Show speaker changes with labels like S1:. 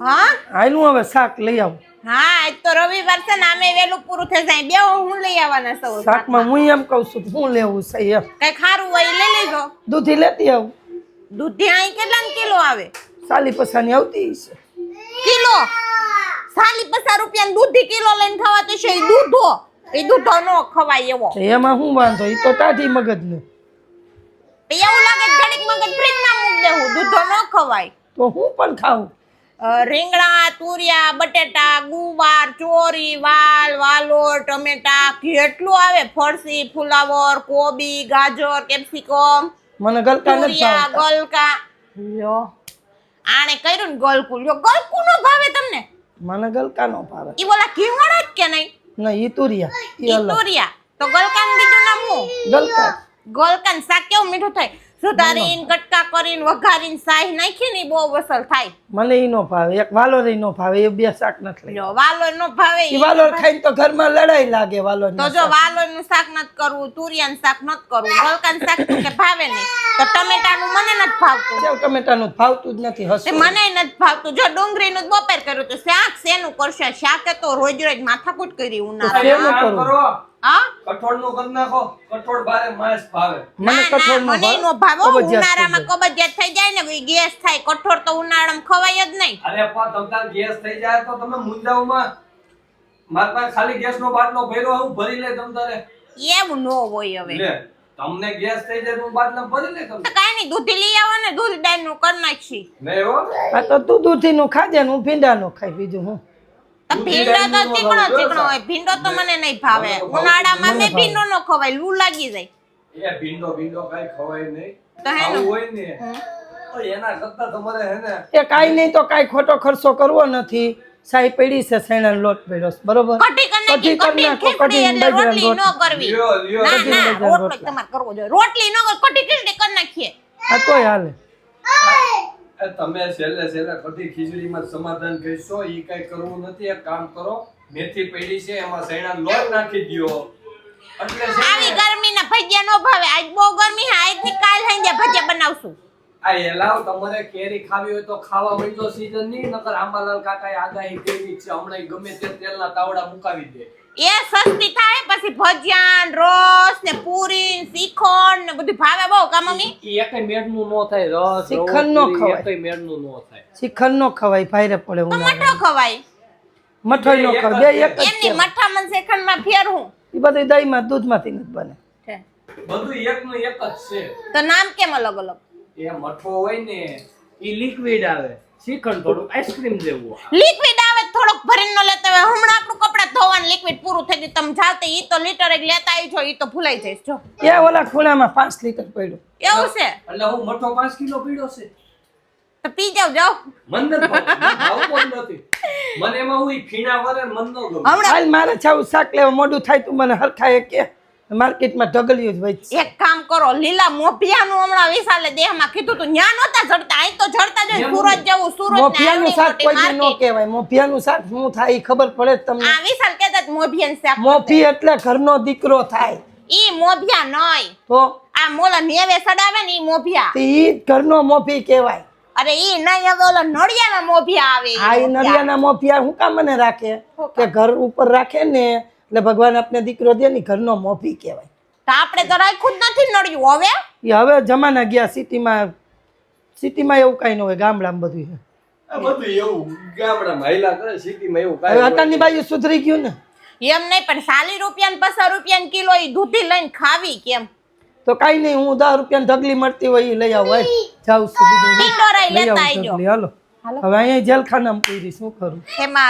S1: હા
S2: હાલું હવે શાક લઈ આવું.
S1: હા આજ તો રવિવાર છે ને આમે વેલું પૂરું થઈ જાય બે હું લઈ આવવાના સૌ
S2: શાકમાં હું એમ કહું છું હું લેવું છે એમ.
S1: કઈ ખારું હોય લઈ લેજો.
S2: દૂધી લેતી આવું.
S1: દૂધી અહીં કેટલા કિલો આવે?
S2: 40-50 આવતી છે
S1: કિલો. 40-50 રૂપિયા દૂધી કિલો લઈને ખવાતું છે દૂધો. એ દૂધો નો ખવાય એવો.
S2: એમાં શું વાંધો? એ તો ટાઢી મગજ ને
S1: એવું લાગે ઘડીક મગજ ફ્રીજમાં મૂક દેવું દૂધો નો ખવાય.
S2: તો હું પણ ખાવું.
S1: રીંગણા, તુરિયા, બટેટા, ગુવાર, ચોરી, વાલ, વાલોર, ટમેટા કેટલું આવે. ફરસી, ફુલાવર, કોબી, ગાજર, કેપ્સિકમ,
S2: મને ગલકા નથી
S1: તુરિયા,
S2: ભાવતા.
S1: ગલકા. લ્યો આણે કર્યું ને ગલકું. લ્યો ગલકું નો ભાવે તમને?
S2: મને ગલકા નો ભાવે.
S1: ઈ બોલા ઘીવાળા જ કે નહીં?
S2: ના ઈ તુરિયા ઈ
S1: ઈ
S2: અલગ.
S1: તુરિયા તો ગલકાનું બીજું નામ હું?
S2: ગલકા
S1: ગલકાનું શાક કેવું મીઠું થાય. સુધારીને કટકા કરીને વઘારીને સાહી નાખીને ઈ બહુ વસલ થાય.
S2: મને ઈ નો ભાવે. એક વાલોર ઈ નો ભાવે. એ બે શાક નથી લઈ.
S1: લ્યો વાલોર નો ભાવે
S2: ઈ વાલોર ખાઈને તો ઘરમાં લડાઈ લાગે. વાલોર
S1: તો જો વાલોરનું શાક નત કરવું, તુરિયાનું શાક નત કરવું, ગલકાનું શાક તો કે ભાવે નહીં. તો ટમેટાનું મને નથી ભાવતું.
S2: સેવ ટમેટાનું ભાવતું જ નથી.
S1: તે
S2: હસો
S1: મને નથી ભાવતું. જો ડુંગળીનું જ બપેર કર્યું તો શાક શેનું કરશે? શાકે તો રોજ રોજ માથાકૂટ કરી ઉનાળામાં.
S2: શેનું કરું?
S1: હા
S3: કઠોળનું કરી નાખો. કઠોળ બારે માસ ભાવે.
S2: મને કઠોળ નો
S1: મને નો
S2: ભાવે.
S1: ભાવે.
S2: કબજિયાત
S1: ઉનાળામાં કબજિયાત થઈ જાય ને ગેસ થાય. કઠોળ તો ઉનાળામાં ખવાય જ નહીં.
S3: અરે પણ તમતાર ગેસ થઈ જાય તો તમે મુંજાવમાં માર પાસે ખાલી ગેસનો બાટલો ભર્યો હું ભરી લે તમતારે.
S1: એવું નો હોય હવે.
S3: લે તમને ગેસ થઈ જાય તો બાટલા ભરી લે
S1: તો
S3: તમે.
S1: કાઈ નહીં દૂધી લઈ આવો ને દૂધ દાળનું કરી નાખી.
S3: નહીં હો.
S2: આ તો તું દૂધીનું ખાજે ને હું ભીંડાનું ખાઈ. બીજું હું
S1: તો ભીંડો તો ચીકણો ચીકણો હોય. ભીંડો તો મને નહીં ભાવે. ઉનાળામાં મેં ભીંડો નો ખવાય. લૂ લાગી જાય.
S3: એ ભીંડો કાઈ ખવાય નહીં.
S1: તો હે
S3: આવું
S1: ને
S3: હોય ને તો એના કરતા તમારે હે ને
S2: એ કાઈ નહીં તો કાઈ ખોટો ખર્ચો કરવો નથી. સાઈ પડી છે શેણાનો લોટ પડ્યો છે બરોબર.
S1: કઢી કરી નાખી.
S2: કઢી કરી
S1: કઢી
S2: નાખો.
S1: ખીચડી એટલે
S2: કઢીને
S1: રોટલી
S2: બાજરાનો
S1: નો કરવી.
S3: લ્યો લ્યો
S1: ના ના
S2: બાજરાનો
S1: રોટલી
S2: રોટલા.
S1: તમારે કરવો જોઈએ. રોટલી નો કર કઢી ખીચડી કરી નાખીએ.
S2: આ તોય હાલે.
S3: એ તમે છેલ્લે કઢી ખીચડીમાં સમાધાન કહીશો ઈ કઈ કરવું નથી. એક કામ કરો મેથી પડી છે એમાં શેણાનો લોટ નાખી દ્યો. એટલે છે
S1: આવી
S3: ને,
S1: ગરમીના ભજીયા નો ભાવે. આજ બહુ ગરમી છે. આજ ની કાલ હાંજે ભજીયા બનાવશું.
S3: આ એલાવ તમારે કેરી ખાવી હોય તો ખાવા મળજો સીઝન ની. નકર આંબાલાલ કાકાએ આગાહી કરી છે હમણાં ગમે તે તેલના તાવડા મુકાવી દે.
S1: એ સસ્તી થાય પછી ભજીયા ને રસ ને પૂરી ને શ્રીખંડ ને બધું ભાવે બહુ કા મમ્મી.
S3: ઈ એકય મેળનું નો થાય. રસ
S2: શ્રીખંડ નો
S3: રવોટલી
S2: ખવાય.
S3: એકય મેળનું નો થાય.
S2: શ્રીખંડ નો ખવાય. ભાઈરે પડે
S1: તો
S2: ઉનાળામાં.
S1: મઠો ખવાય.
S2: મઠોય નો ખવાય. બે એક જ
S1: એમની
S2: છે.
S1: મઠામાં શ્રીખંડ માં ફેર હું
S2: ઈ બધું દહીંમાં દૂધમાંથી નથી બને.
S1: છે.
S3: બધું એકનું એક જ છે.
S1: તો નામ કેમ અલગ અલગ?
S3: એ મઠો હોય ને ઈ લિક્વિડ આવે. શ્રીખંડ થોડું આઈસ્ક્રીમ જેવું આવે.
S1: લિક્વિડ આવે થોડોક ભરીને ન લેતા હોય. હમણાં આપણું કપડા ધોવાનું લિક્વિડ પૂરું થઈ ગયું. તમે જાતે ઈ તો લીટર એક લેતા આવી છો. ઈ તો ભૂલાઈ જઈશ જો.
S2: એ ઓલા ખૂણામાં 5 લીટર પડ્યું.
S1: એવું છે
S3: એટલે હું મઠો 5 કિલો પીડ્યો છે.
S1: તો પી જાવ.
S3: મન નથી ભાવતો જ નથી. મને એમાં હું ઈ ફીણા વરે મન નો ગમે.
S1: હમણાં
S2: હાલ મારે છાવું શાક લેવા મોઢું થાય તું મને હરખાય કે માર્કેટમાં ઢગલ્યું જ હોય છે.
S1: એક કામ કરો લીલા મોભિયાનું હમણાં વિશાલે દેહમાં કીધું તું ન્યા નહોતા જડતા. અહીં તો જડતા જોઈએ. સુરત જવું સુરત ને
S2: મોફિયાનું શાક
S1: આવડી
S2: કોઈને
S1: મોટી
S2: નો
S1: માર્કેટ.
S2: કહેવાય. મોફિયાનું શાક શું થાય ઈ ખબર પડે જ તમને.
S1: આ વિશાલ કહેતા હતા મોભિયાનું શાક.
S2: મોફી એટલે ઘરનો દીકરો થાય.
S1: ઈ મોભિયા નય.
S2: તો
S1: આ મોલા નેવે સડાવે ને ઈ મોભિયા.
S2: ઈ ઘરનો મોફી કહેવાય.
S1: અરે ઈ નહીં હવે ઓલા નડિયાના મોભિયા આવે ઈ
S2: આ ઈ
S1: મોભિયા.
S2: નડિયાના મોફિયા હું કામ મને રાખે કે ઘર ઉપર રાખે ને એટલે ભગવાન આપને દીકરો દે ને ઘરનો મોફી કહેવાય.
S1: તો આપણે તો રાખ્યું જ નથી નડિયું હવે.
S2: ઈ હવે જમાના ગયા. સિટીમાં એવું કાંઈ ન હોય. ગામડામાં બધું છે.
S3: આ બધું એવું ગામડામાં હાયલા કરે. સિટીમાં એવું
S2: હવે
S3: કાંઈ
S2: અટાણની બાજુ સુધરી ગયું ને.
S1: એમ નહીં પણ 40 રૂપિયા ને 50 રૂપિયા કિલો ઈ દૂધી લઈને ખાવી કેમ?
S2: તો કાંઈ નહીં હું 10 રૂપિયાની ઢગલી મળતી હોય ઈ લઈ આવું. જાઉં છું બીજું
S1: ટીંડોરાઈ
S2: લઈ
S1: લેતા
S2: આવું
S1: આવજો.
S2: ઢગલી. હાલો હવે અહીંયા જેલખાનામાં પૂરી શું કરું.
S1: એમાં